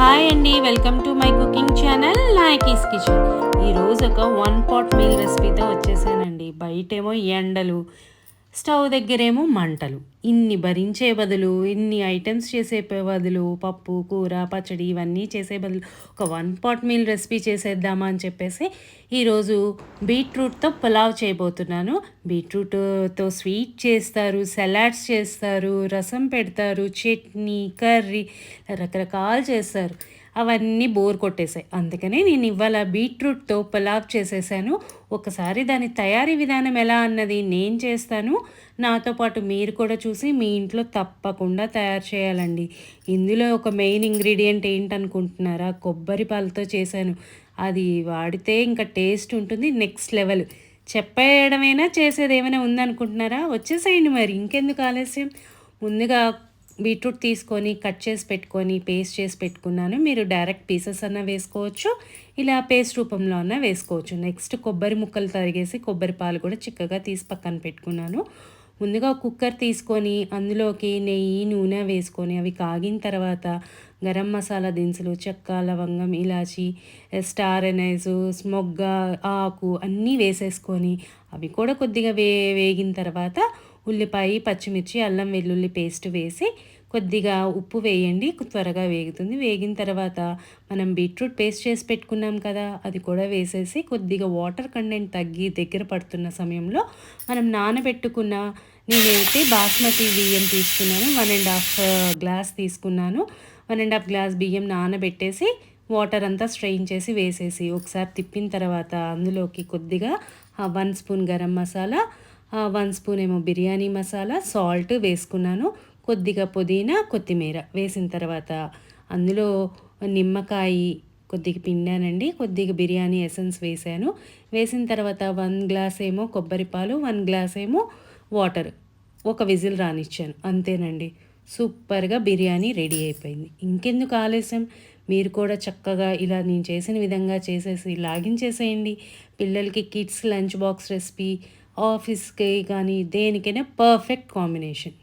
Hi అండి, welcome to my cooking channel Nayaki's kitchen. ఈరోజు ఒక 1 pot మీల్ రెసిపీతో వచ్చేసానండి. బయటేమో ఎండలు, స్టవ్ దగ్గరేమో మంటలు. ఇన్ని భరించే బదులు, ఇన్ని ఐటమ్స్ చేసే బదులు, పప్పు కూర పచ్చడి ఇవన్నీ చేసే బదులు ఒక 1 pot మీల్ రెసిపీ చేసేద్దామా అని చెప్పేసి ఈరోజు బీట్రూట్తో పులావ్ చేయబోతున్నాను. బీట్రూట్తో స్వీట్ చేస్తారు, సలాడ్స్ చేస్తారు, రసం పెడతారు, చట్నీ కర్రీ రకరకాలు చేస్తారు. అవన్నీ బోర్ కొట్టేశాయి. అందుకనే నేను ఇవాళ బీట్రూట్తో పులావ్ చేసేసాను. ఒకసారి దాని తయారీ విధానం ఎలా అన్నది నేను చేస్తాను. నాతో పాటు మీరు కూడా చూసి మీ ఇంట్లో తప్పకుండా తయారు చేయాలండి. ఇందులో ఒక మెయిన్ ఇంగ్రీడియంట్ ఏంటనుకుంటున్నారా? కొబ్బరి పాలతో చేశాను. అది వాడితే ఇంకా టేస్ట్ ఉంటుంది నెక్స్ట్ లెవెల్. చెప్పేయడమేనా, చేసేది ఏమైనా ఉందనుకుంటున్నారా? వచ్చేసేయండి మరి, ఇంకెందుకు ఆలస్యం. ముందుగా బీట్రూట్ తీసుకొని కట్ చేసి పెట్టుకొని పేస్ట్ చేసి పెట్టుకున్నాను. మీరు డైరెక్ట్ పీసెస్ అన్నా వేసుకోవచ్చు, ఇలా పేస్ట్ రూపంలో అన్నా వేసుకోవచ్చు. నెక్స్ట్ కొబ్బరి ముక్కలు తరిగేసి కొబ్బరి పాలు కూడా చిక్కగా తీసి పక్కన పెట్టుకున్నాను. ముందుగా కుక్కర్ తీసుకొని అందులోకి నెయ్యి నూనె వేసుకొని అవి కాగిన తర్వాత గరం మసాలా దినుసులు చెక్క లవంగం ఇలాచి స్టార్ ఎనైజు మొగ్గ ఆకు అన్నీ వేసేసుకొని అవి కూడా కొద్దిగా వేగిన తర్వాత ఉల్లిపాయ పచ్చిమిర్చి అల్లం వెల్లుల్లి పేస్ట్ వేసి కొద్దిగా ఉప్పు వేయండి, త్వరగా వేగుతుంది. వేగిన తర్వాత మనం బీట్రూట్ పేస్ట్ చేసి పెట్టుకున్నాం కదా, అది కూడా వేసేసి కొద్దిగా వాటర్ కంటెంట్ తగ్గి దగ్గర పడుతున్న సమయంలో మనం నానబెట్టుకున్న, నేనైతే బాస్మతి బియ్యం తీసుకున్నాను, 1.5 గ్లాస్ తీసుకున్నాను. 1.5 గ్లాస్ బియ్యం నానబెట్టేసి వాటర్ అంతా స్ట్రెయిన్ చేసి వేసేసి ఒకసారి తిప్పిన తర్వాత అందులోకి కొద్దిగా 1 స్పూన్ గరం మసాలా, 1 స్పూన్ ఏమో బిర్యానీ మసాలా, సాల్ట్ వేసుకున్నాను. కొద్దిగా పుదీనా కొత్తిమీర వేసిన తర్వాత అందులో నిమ్మకాయ కొద్దిగా పిండానండి, కొద్దిగా బిర్యానీ ఎసెన్స్ వేసాను. వేసిన తర్వాత 1 గ్లాస్ ఏమో కొబ్బరి పాలు, 1 గ్లాస్ ఏమో వాటర్, ఒక విజిల్ రానిచ్చాను. అంతేనండి, సూపర్గా బిర్యానీ రెడీ అయిపోయింది. ఇంకెందుకు ఆలస్యం, మీరు కూడా చక్కగా ఇలా నేను చేసిన విధంగా చేసేసి లాగించేసేయండి. పిల్లలకి కిడ్స్ లంచ్ బాక్స్ రెసిపీ, ఆఫీస్కి కానీ దేనికైనా పర్ఫెక్ట్ కాంబినేషన్.